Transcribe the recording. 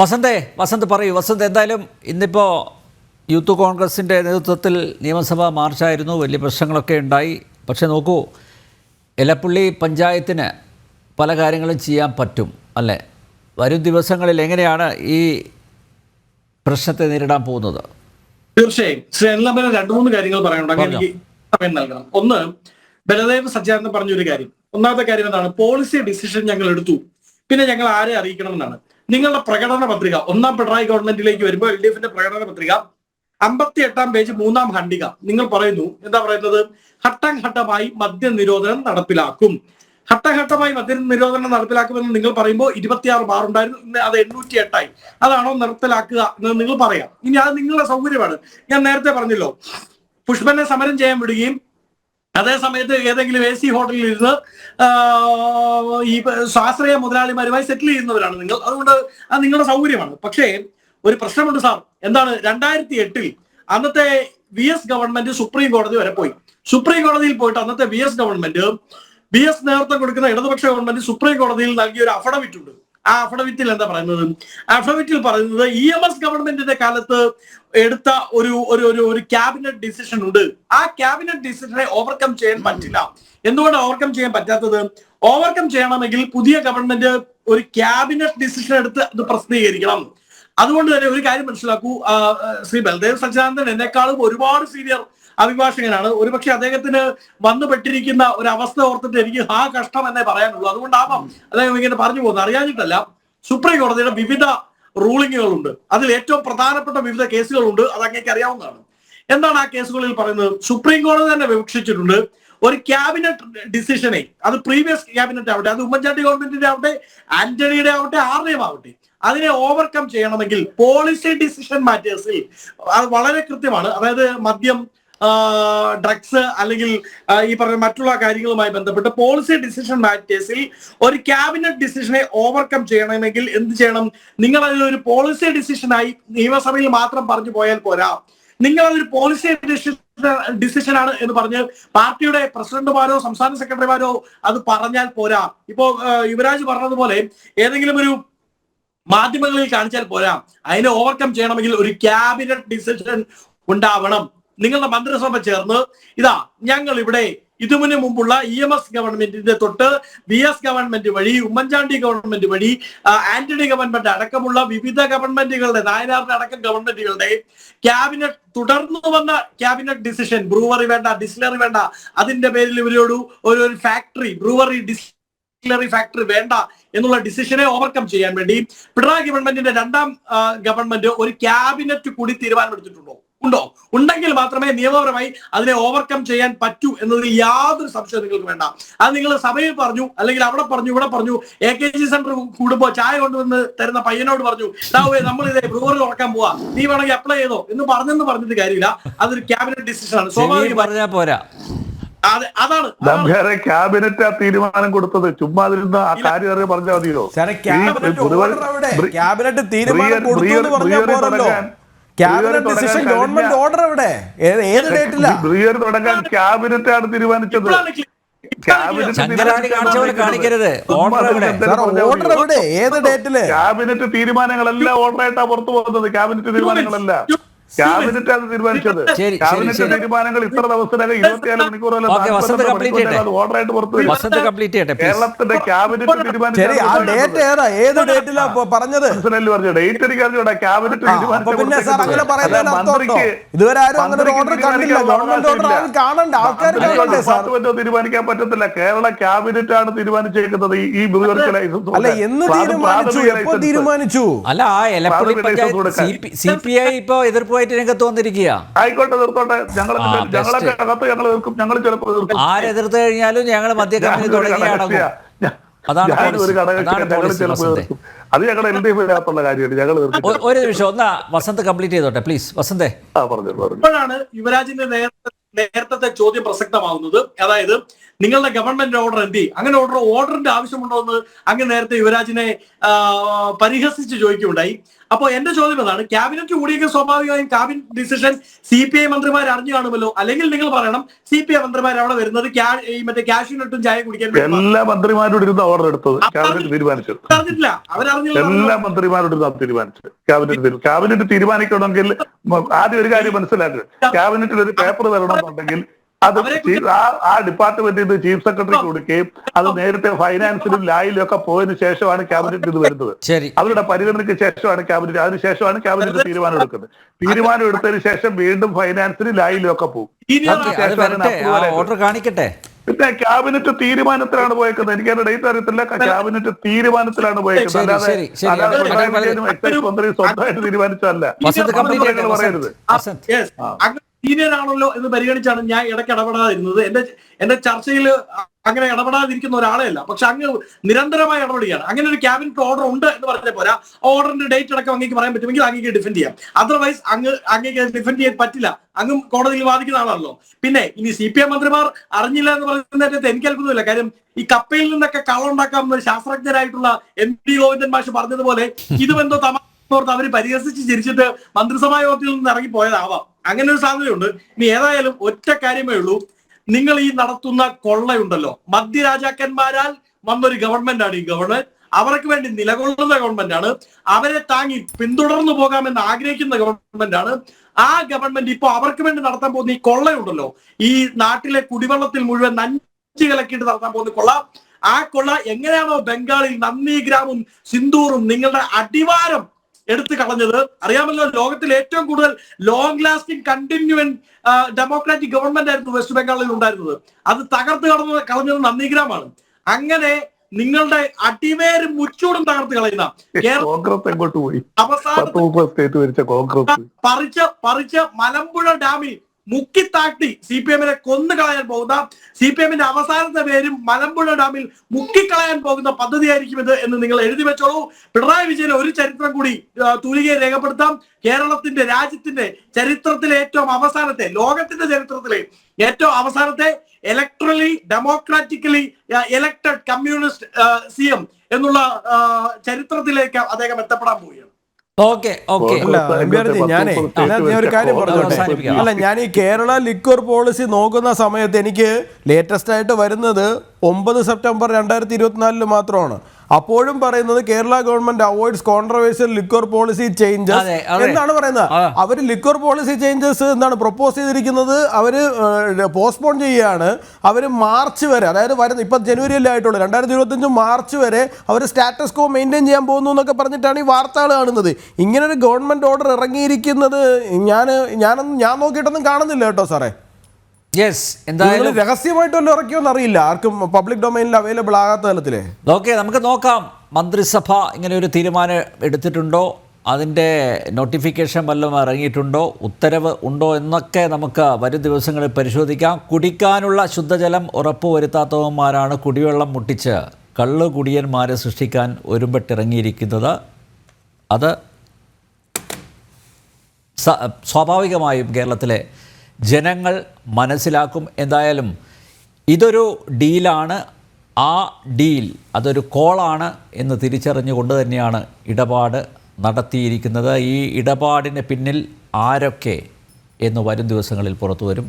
വസന്ത് പറയൂ. വസന്ത്, എന്തായാലും ഇന്നിപ്പോൾ യൂത്ത് കോൺഗ്രസിൻ്റെ നേതൃത്വത്തിൽ നിയമസഭാ മാർച്ചായിരുന്നു. വലിയ പ്രശ്നങ്ങളൊക്കെ ഉണ്ടായി. പക്ഷേ നോക്കൂ, എലപ്പുള്ളി പഞ്ചായത്തിന് പല കാര്യങ്ങളും ചെയ്യാൻ പറ്റും അല്ലേ? വരും ദിവസങ്ങളിൽ എങ്ങനെയാണ് ഈ പ്രശ്നത്തെ നേരിടാൻ പോകുന്നത്? തീർച്ചയായും ശ്രീ അനിൽ രണ്ടു മൂന്ന് കാര്യങ്ങൾ പറയാനുണ്ട്. എനിക്ക് സമയം നൽകണം. ഒന്ന്, ബലദേവ് സജ്ജാനന്ദൻ പറഞ്ഞൊരു കാര്യം. ഒന്നാമത്തെ കാര്യം എന്താണ്? പോളിസി ഡിസിഷൻ ഞങ്ങൾ എടുത്തു, പിന്നെ ഞങ്ങൾ ആരെ അറിയിക്കണമെന്നാണ്. നിങ്ങളുടെ പ്രകടന പത്രിക ഒന്നാം പിണറായി ഗവൺമെന്റിലേക്ക് വരുമ്പോൾ LDFന്റെ പ്രകടന പത്രിക 58-ാം പേജ് 3-ാം ഖണ്ഡിക നിങ്ങൾ പറയുന്നു, എന്താ പറയുന്നത്? ഘട്ടം ഘട്ടമായി മദ്യനിരോധനം നടപ്പിലാക്കും. ഘട്ടഘട്ടമായി മദ്യനിരോധനം നടപ്പിലാക്കുമെന്ന് നിങ്ങൾ പറയുമ്പോൾ 26 ബാറുണ്ടായിരുന്നു, അത് 808 അതാണോ നടപ്പിലാക്കുക എന്ന് നിങ്ങൾ പറയാം. ഇനി അത് നിങ്ങളുടെ സൗകര്യമാണ്. ഞാൻ നേരത്തെ പറഞ്ഞല്ലോ, പുഷ്പനെ സമരം ചെയ്യാൻ വിടുകയും അതേ സമയത്ത് ഏതെങ്കിലും AC ഹോട്ടലിൽ ഇരുന്ന് ഈ സ്വാശ്രയ മുതലാളിമാരുമായി സെറ്റിൽ ചെയ്യുന്നവരാണ് നിങ്ങൾ. അതുകൊണ്ട് അത് നിങ്ങളുടെ സൗകര്യമാണ്. പക്ഷേ ഒരു പ്രശ്നമുണ്ട് സാർ. എന്താണ്? 2008 അന്നത്തെ VS ഗവൺമെന്റ് സുപ്രീം കോടതി വരെ പോയി. സുപ്രീം കോടതിയിൽ പോയിട്ട് അന്നത്തെ VS ഗവൺമെന്റ്, VS നേതൃത്വം കൊടുക്കുന്ന ഇടതുപക്ഷ ഗവൺമെന്റ് സുപ്രീം കോടതിയിൽ നൽകിയ ഒരു അഫിഡവിറ്റ് ഉണ്ട്. ആ അഫിഡവിറ്റിൽ എന്താ പറയുന്നത്? അഫിഡവിറ്റിൽ പറയുന്നത് EMS ഗവൺമെന്റിന്റെ കാലത്ത് എടുത്ത ഒരു ക്യാബിനറ്റ് ഡിസിഷൻ ഉണ്ട്. ആ ക്യാബിനറ്റ് ഡിസിഷനെ ഓവർകം ചെയ്യാൻ പറ്റില്ല. എന്തുകൊണ്ട് ഓവർകം ചെയ്യാൻ പറ്റാത്തത്? ഓവർകം ചെയ്യണമെങ്കിൽ പുതിയ ഗവൺമെന്റ് ഒരു ക്യാബിനറ്റ് ഡിസിഷൻ എടുത്ത് അത് പ്രസിദ്ധീകരിക്കണം. അതുകൊണ്ട് തന്നെ ഒരു കാര്യം മനസ്സിലാക്കൂ, ശ്രീ ബൽദേവ് സച്ചിദാനന്ദൻ എന്നെക്കാളും ഒരുപാട് സീനിയർ അഭിഭാഷകനാണ്. ഒരുപക്ഷെ അദ്ദേഹത്തിന് വന്നുപെട്ടിരിക്കുന്ന ഒരു അവസ്ഥ ഓർത്തിട്ട് എനിക്ക് കഷ്ടം എന്നേ പറയാനുള്ളൂ. അതുകൊണ്ടാവാം അദ്ദേഹം ഇങ്ങനെ പറഞ്ഞു പോകുന്നത്. അറിയാഞ്ഞിട്ടല്ല. സുപ്രീം കോടതിയുടെ വിവിധ റൂളിങ്ങുകളുണ്ട്. അതിൽ ഏറ്റവും പ്രധാനപ്പെട്ട വിവിധ കേസുകളുണ്ട്. അത് അങ്ങേക്ക് അറിയാവുന്നതാണ്. എന്താണ് ആ കേസുകളിൽ പറയുന്നത്? സുപ്രീം കോടതി തന്നെ വിവക്ഷിച്ചിട്ടുണ്ട്, ഒരു ക്യാബിനറ്റ് ഡിസിഷനെ, അത് പ്രീവിയസ് ക്യാബിനറ്റ് ആവട്ടെ, അത് ഉമ്മൻചാണ്ടി ഗവൺമെന്റിന്റെ ആവട്ടെ, ആന്റണിയുടെ ആവട്ടെ, ആരുടെയും ആവട്ടെ, അതിനെ ഓവർകം ചെയ്യണമെങ്കിൽ പോളിസി ഡിസിഷൻ മാറ്റേഴ്സിൽ അത് വളരെ കൃത്യമാണ്. അതായത് മദ്യം, ഡ്രഗ്സ് അല്ലെങ്കിൽ ഈ പറഞ്ഞ മറ്റുള്ള കാര്യങ്ങളുമായി ബന്ധപ്പെട്ട് പോളിസി ഡിസിഷൻ മാറ്റേഴ്സിൽ ഒരു ക്യാബിനറ്റ് ഡിസിഷനെ ഓവർകം ചെയ്യണമെങ്കിൽ എന്ത് ചെയ്യണം? നിങ്ങൾ അതിലൊരു പോളിസി ഡിസിഷനായി നിയമസഭയിൽ മാത്രം പറഞ്ഞു പോയാൽ പോരാ. നിങ്ങൾ അതൊരു പോളിസി ഡിസിഷനാണ് എന്ന് പറഞ്ഞ് പാർട്ടിയുടെ പ്രസിഡന്റുമാരോ സംസ്ഥാന സെക്രട്ടറിമാരോ അത് പറഞ്ഞാൽ പോരാ. ഇപ്പോ യുവരാജ് പറഞ്ഞതുപോലെ ഏതെങ്കിലും ഒരു മാധ്യമങ്ങളിൽ കാണിച്ചാൽ പോരാ. അതിനെ ഓവർകം ചെയ്യണമെങ്കിൽ ഒരു ക്യാബിനറ്റ് ഡിസിഷൻ ഉണ്ടാവണം. നിങ്ങളുടെ മന്ത്രിസഭ ചേർന്ന് ഇതാ ഞങ്ങൾ ഇവിടെ ഇതിനു മുമ്പുള്ള EMS ഗവൺമെന്റിന്റെ തൊട്ട് VS ഗവൺമെന്റ് വഴി, ഉമ്മൻചാണ്ടി ഗവൺമെന്റ് വഴി, ആന്റണി ഗവൺമെന്റ് അടക്കമുള്ള വിവിധ ഗവൺമെന്റുകളുടെ, നായനാറിന്റെ അടക്കം ഗവൺമെന്റുകളുടെ ക്യാബിനറ്റ് തുടർന്നു വന്ന ക്യാബിനറ്റ് ഡിസിഷൻ, ബ്രൂവറി വേണ്ട, ഡിസ്റ്റിലറി വേണ്ട, അതിന്റെ പേരിൽ ഇവരോട് ഒരു ഫാക്ടറി, ബ്രൂവറി ഡിസ്റ്റിലറി ഫാക്ടറി വേണ്ട എന്നുള്ള ഡിസിഷനെ ഓവർകം ചെയ്യാൻ വേണ്ടി പിണറായി ഗവൺമെന്റിന്റെ 2ാം ഗവൺമെന്റ് ഒരു ക്യാബിനറ്റ് കൂടി തീരുമാനമെടുത്തിട്ടുണ്ടോ? ഉണ്ടോ? ഉണ്ടെങ്കിൽ മാത്രമേ നിയമപരമായി അതിനെ ഓവർകം ചെയ്യാൻ പറ്റൂ എന്നതിൽ യാതൊരു സംശയവും നിങ്ങൾക്ക് വേണ്ട. അത് നിങ്ങൾ സഭയിൽ പറഞ്ഞു, അല്ലെങ്കിൽ അവിടെ പറഞ്ഞു, ഇവിടെ പറഞ്ഞു, AKG സെന്റർ കൂടുമ്പോ ചായ കൊണ്ടുവന്ന് തരുന്ന പയ്യനോട് പറഞ്ഞു, നമ്മൾ ഇതേ ബ്രൂവറി തുറക്കാൻ പോവാ, നീ വേണമെങ്കിൽ അപ്ലൈ ചെയ്തോ എന്ന് പറഞ്ഞിട്ട് കാര്യമില്ല. അതൊരു ക്യാബിനറ്റ് ഡിസിഷനാണ്. സ്വാഭാവികമായി പോരാ. അതാണ് ക്യാബിനറ്റ് ആ തീരുമാനം കൊടുത്തത്. ചുമ്മാ അതിരുന്ന ആ കാര്യം പറഞ്ഞാൽ മതിയോ? ക്യാബിനറ്റ് തീരുമാനം ഗവൺമെന്റ് ഓർഡർ എവിടെ? ഏത് ഡേറ്റില്ല തുടങ്ങാൻ ക്യാബിനറ്റ് ആണ് തീരുമാനിച്ചത്. ഓർഡർ എവിടെ? ഏത് ഡേറ്റില്? ക്യാബിനറ്റ് തീരുമാനങ്ങളെല്ലാം ഓർഡറായിട്ടാ പുറത്തു പോകുന്നത്. ക്യാബിനറ്റ് തീരുമാനങ്ങളല്ല, ക്യാബിനറ്റ് ആണ് തീരുമാനിച്ചത്. ക്യാബിനറ്റ് തീരുമാനങ്ങൾ ഇത്ര ദിവസത്തിനകം 24 മണിക്കൂർ ഓർഡറായിട്ട് പുറത്തു വരും. കേരളത്തിന്റെ ക്യാബിനറ്റ് തീരുമാനിച്ചത് ഡേറ്റ് എനിക്ക് അറിഞ്ഞൂടാ. ക്യാബിനറ്റ് തീരുമാനിക്കാൻ പറ്റത്തില്ല. കേരള ക്യാബിനറ്റ് ആണ് തീരുമാനിച്ചേക്കുന്നത് ഈ എതിർപ്പായിട്ട് രംഗത്ത് വന്നിരിക്കുക. ആയിക്കോട്ടെ, നിർത്തോട്ടെ. ഞങ്ങളൊക്കെ അകത്ത് ഞങ്ങൾ എതിർക്കും. ഞങ്ങൾ ചിലപ്പോൾ ആരെതിർത്ത് കഴിഞ്ഞാലും ഞങ്ങൾ മദ്യ കമ്പനി തുടങ്ങി അടങ്ങും. അത് ഞങ്ങളുടെ LDF-നുള്ള കാര്യമാണ്. ഞങ്ങൾ ഒരു നിമിഷം ഒന്ന് വസന്ത് കംപ്ലീറ്റ് ചെയ്തോട്ടെ പ്ലീസ്. വസന്തേ, ഇപ്പോഴാണ് യുവരാജിന്റെ നേരത്തെ ചോദ്യം പ്രസക്തമാവുന്നത്. അതായത് നിങ്ങളുടെ ഗവൺമെന്റ് ഓർഡർ എന്തി? അങ്ങനെ ഓർഡറിന്റെ ആവശ്യമുണ്ടോ എന്ന് അങ്ങ് നേരത്തെ യുവരാജിനെ പരിഹസിച്ച് ചോദിക്കുകയുണ്ടായി. അപ്പോൾ എന്റെ ചോദ്യം അതാണ്, ക്യാബിനറ്റ് കൂടിയെങ്കിൽ സ്വാഭാവികമായും ക്യാബിനറ്റ് ഡിസിഷൻ CPI മന്ത്രിമാർ അറിഞ്ഞു കാണുമല്ലോ. അല്ലെങ്കിൽ നിങ്ങൾ പറയണം CPI മന്ത്രിമാർ അവിടെ വരുന്നത് മറ്റേ ക്യാഷ്യൂനട്ടും ചായ കുടിക്കാൻ എല്ലാ മന്ത്രിമാരോട് ഇരുന്ന് ഓർഡർ എടുത്തത് ക്യാബിനറ്റ് തീരുമാനിച്ചത്. അറിഞ്ഞിട്ടില്ല, അവരറിഞ്ഞില്ല. എല്ലാ മന്ത്രിമാരോട് ഇരുന്ന് തീരുമാനിച്ചത് ക്യാബിനറ്റ് തീരുമാനിക്കണമെങ്കിൽ ആദ്യം ഒരു കാര്യം മനസ്സിലാക്കുക. ക്യാബിനറ്റിൽ ഒരു പേപ്പർ തരണമെന്നുണ്ടെങ്കിൽ അത് ആ ഡിപ്പാർട്ട്മെന്റിൽ ചീഫ് സെക്രട്ടറിക്ക് കൊടുക്കുകയും അത് നേരത്തെ ഫൈനാൻസിലും ലായിലും ഒക്കെ പോയതിനു ശേഷമാണ് ക്യാബിനറ്റ് ഇത് വരുന്നത്. അവരുടെ പരിഗണനയ്ക്ക് ശേഷമാണ് ക്യാബിനറ്റ്, അതിനുശേഷമാണ് ക്യാബിനറ്റ് തീരുമാനം എടുക്കുന്നത്. തീരുമാനം എടുത്തതിന് ശേഷം വീണ്ടും ഫൈനാൻസിലും ലായിലും ഒക്കെ പോകും. ഓർഡർ കാണിക്കട്ടെ. പിന്നെ ക്യാബിനറ്റ് തീരുമാനത്തിലാണ് പോയേക്കുന്നത്. എനിക്ക് അതിന്റെ ഡേറ്റ് അറിയത്തില്ല. ക്യാബിനറ്റ് തീരുമാനത്തിലാണ് പോയേക്കുന്നത്, അല്ലാതെ എക്സൈസ് മന്ത്രി സ്വന്തമായിട്ട് തീരുമാനിച്ചതല്ല. പറയരുത്. സീനിയർ ആണല്ലോ എന്ന് പരിഗണിച്ചാണ് ഞാൻ ഇടയ്ക്ക് ഇടപെടാതിരുന്നത്. എന്റെ ചർച്ചയിൽ അങ്ങനെ ഇടപെടാതിരിക്കുന്ന ഒരാളെ അല്ല. പക്ഷെ അങ്ങ് നിരന്തരമായി ഇടപെടുകയാണ്. അങ്ങനെ ഒരു ക്യാബിനറ്റ് ഓർഡർ ഉണ്ട് എന്ന് പറഞ്ഞാൽ പോരാ, ഓർഡറിന്റെ ഡേറ്റ് അടക്കം അങ്ങേക്ക് പറയാൻ പറ്റുമെങ്കിൽ അങ്ങേക്ക് ഡിഫെൻഡ് ചെയ്യാം. അതർവൈസ് അങ്ങേക്ക് ഡിഫെൻഡ് ചെയ്യാൻ പറ്റില്ല. അങ്ങും കോടതിയിൽ വാദിക്കുന്ന ആളാണല്ലോ. പിന്നെ ഇനി CPI മന്ത്രിമാർ അറിഞ്ഞില്ല എന്ന് പറയുന്നതിനകത്ത് എനിക്ക് അത്ഭുതമില്ല. കാര്യം ഈ കപ്പയിൽ നിന്നൊക്കെ കള്ളുണ്ടാക്കാവുന്ന ശാസ്ത്രജ്ഞരായിട്ടുള്ള MD ഗോവിന്ദൻ മാഷ് പറഞ്ഞതുപോലെ ഇതുമെന്തോ തമാർത്ത് അവർ പരിഹസിച്ച് ചിരിച്ചിട്ട് മന്ത്രിസഭാ യോഗത്തിൽ നിന്ന് ഇറങ്ങി പോയതാവാം. അങ്ങനെ ഒരു സാധ്യതയുണ്ട്. ഇനി ഏതായാലും ഒറ്റ കാര്യമേ ഉള്ളൂ, നിങ്ങൾ ഈ നടത്തുന്ന കൊള്ളയുണ്ടല്ലോ, മധ്യരാജാക്കന്മാരാൽ വന്നൊരു ഗവൺമെന്റ് ആണ് ഈ ഗവൺമെന്റ്. അവർക്ക് വേണ്ടി നിലകൊള്ളുന്ന ഗവൺമെന്റ് ആണ്. അവരെ താങ്ങി പിന്തുടർന്നു പോകാമെന്ന് ആഗ്രഹിക്കുന്ന ഗവൺമെന്റ് ആണ്. ആ ഗവൺമെന്റ് ഇപ്പൊ അവർക്ക് വേണ്ടി നടത്താൻ പോകുന്ന ഈ കൊള്ളയുണ്ടല്ലോ, ഈ നാട്ടിലെ കുടിവെള്ളത്തിൽ മുഴുവൻ നഞ്ചി കലക്കിയിട്ട് നടത്താൻ പോകുന്ന കൊള്ള, ആ കൊള്ള എങ്ങനെയാണോ ബംഗാളിൽ നന്ദിഗ്രാമും സിന്ദൂറും നിങ്ങളുടെ അടിവാരം എടുത്തു കളഞ്ഞത് അറിയാമല്ലോ. ലോകത്തിൽ ഏറ്റവും കൂടുതൽ ലോങ് ലാസ്റ്റിംഗ് കണ്ടിന്യൂവന്റ് ഡെമോക്രാറ്റിക് ഗവൺമെന്റ് ആയിരുന്നു വെസ്റ്റ് ബംഗാളിൽ ഉണ്ടായിരുന്നത്. അത് തകർത്ത് കളഞ്ഞത് നന്ദിഗ്രാമാണ്. അങ്ങനെ നിങ്ങളുടെ അടിവേരും മുച്ചൂടും തകർത്ത് കളയുന്ന പറിച്ച് മലമ്പുഴ ഡാമിൽ മുക്കിത്താട്ടി CPM-നെ കൊന്നുകളയാൻ പോകുന്ന, CPM-ന്റെ അവസാനത്തെ പേരും മലമ്പുഴ ഡാമിൽ മുക്കിക്കളയാൻ പോകുന്ന പദ്ധതിയായിരിക്കും ഇത് എന്ന് നിങ്ങൾ എഴുതി വെച്ചോളൂ. പിണറായി വിജയന് ഒരു ചരിത്രം കൂടി തൂലികയെ രേഖപ്പെടുത്താം. കേരളത്തിന്റെ, രാജ്യത്തിന്റെ ചരിത്രത്തിലെ ഏറ്റവും അവസാനത്തെ, ലോകത്തിന്റെ ചരിത്രത്തിലെ ഏറ്റവും അവസാനത്തെ ഇലക്ട്രലി ഡെമോക്രാറ്റിക്കലി എലക്ടഡ് കമ്മ്യൂണിസ്റ്റ് CM എന്നുള്ള ചരിത്രത്തിലേക്ക് അദ്ദേഹം എത്തപ്പെടാൻ പോവുകയാണ്. ഞാനേ ഒരു കാര്യം പറഞ്ഞോട്ടെ. അല്ല, ഞാൻ ഈ കേരള ലിക്വർ പോളിസി നോക്കുന്ന സമയത്ത് എനിക്ക് ലേറ്റസ്റ്റ് ആയിട്ട് വരുന്നത് 9 സെപ്റ്റംബർ 2024 മാത്രമാണ്. അപ്പോഴും പറയുന്നത് Kerala government avoids controversial liquor policy changes എന്നാണ് പറയുന്നത്. അവർ ലിക്വർ പോളിസി ചേഞ്ചസ് എന്താണ് പ്രൊപ്പോസ് ചെയ്തിരിക്കുന്നത്, അവർ പോസ്റ്റ്പോൺ ചെയ്യുകയാണ്. അവർ മാർച്ച് വരെ, അതായത് വരുന്ന ഇപ്പം ജനുവരിയല്ലേ ആയിട്ടുള്ളൂ, 2025 മാർച്ച് വരെ അവർ സ്റ്റാറ്റസ് കോ മെയിൻറ്റെയിൻ ചെയ്യാൻ പോകുന്നു എന്നൊക്കെ പറഞ്ഞിട്ടാണ് ഈ വാർത്തകൾ കാണുന്നത്. ഇങ്ങനൊരു ഗവൺമെന്റ് ഓർഡർ ഇറങ്ങിയിരിക്കുന്നത് ഞാൻ നോക്കിയിട്ടൊന്നും കാണുന്നില്ല കേട്ടോ സാറേ. എന്തായാലും രഹസ്യമായിട്ട് വല്ലതും ഇറക്കിയോന്ന് അറിയില്ല, ആർക്കും പബ്ലിക് ഡൊമൈനിൽ അവൈലബിൾ ആകാത്ത തലത്തില്. നമുക്ക് നോക്കാം മന്ത്രിസഭ ഇങ്ങനെ ഒരു തീരുമാനം എടുത്തിട്ടുണ്ടോ, അതിൻ്റെ നോട്ടിഫിക്കേഷൻ വല്ലതും ഇറങ്ങിയിട്ടുണ്ടോ, ഉത്തരവ് ഉണ്ടോ എന്നൊക്കെ നമുക്ക് വരും ദിവസങ്ങളിൽ പരിശോധിക്കാം. കുടിക്കാനുള്ള ശുദ്ധജലം ഉറപ്പുവരുത്താത്തവന്മാരാണ് കുടിവെള്ളം മുട്ടിച്ച് കള്ളു കുടിയന്മാരെ സൃഷ്ടിക്കാൻ ഒരുമ്പെട്ടിറങ്ങിയിരിക്കുന്നത്. അത് സ്വാഭാവികമായും കേരളത്തിലെ ജനങ്ങൾ മനസ്സിലാക്കും. എന്തായാലും ഇതൊരു ഡീലാണ്, ആ ഡീൽ അതൊരു കോളാണ് എന്ന് തിരിച്ചറിഞ്ഞുകൊണ്ട് തന്നെയാണ് ഇടപാട് നടത്തിയിരിക്കുന്നത്. ഈ ഇടപാടിന് പിന്നിൽ ആരൊക്കെ എന്ന് വരും ദിവസങ്ങളിൽ പുറത്തു വരും.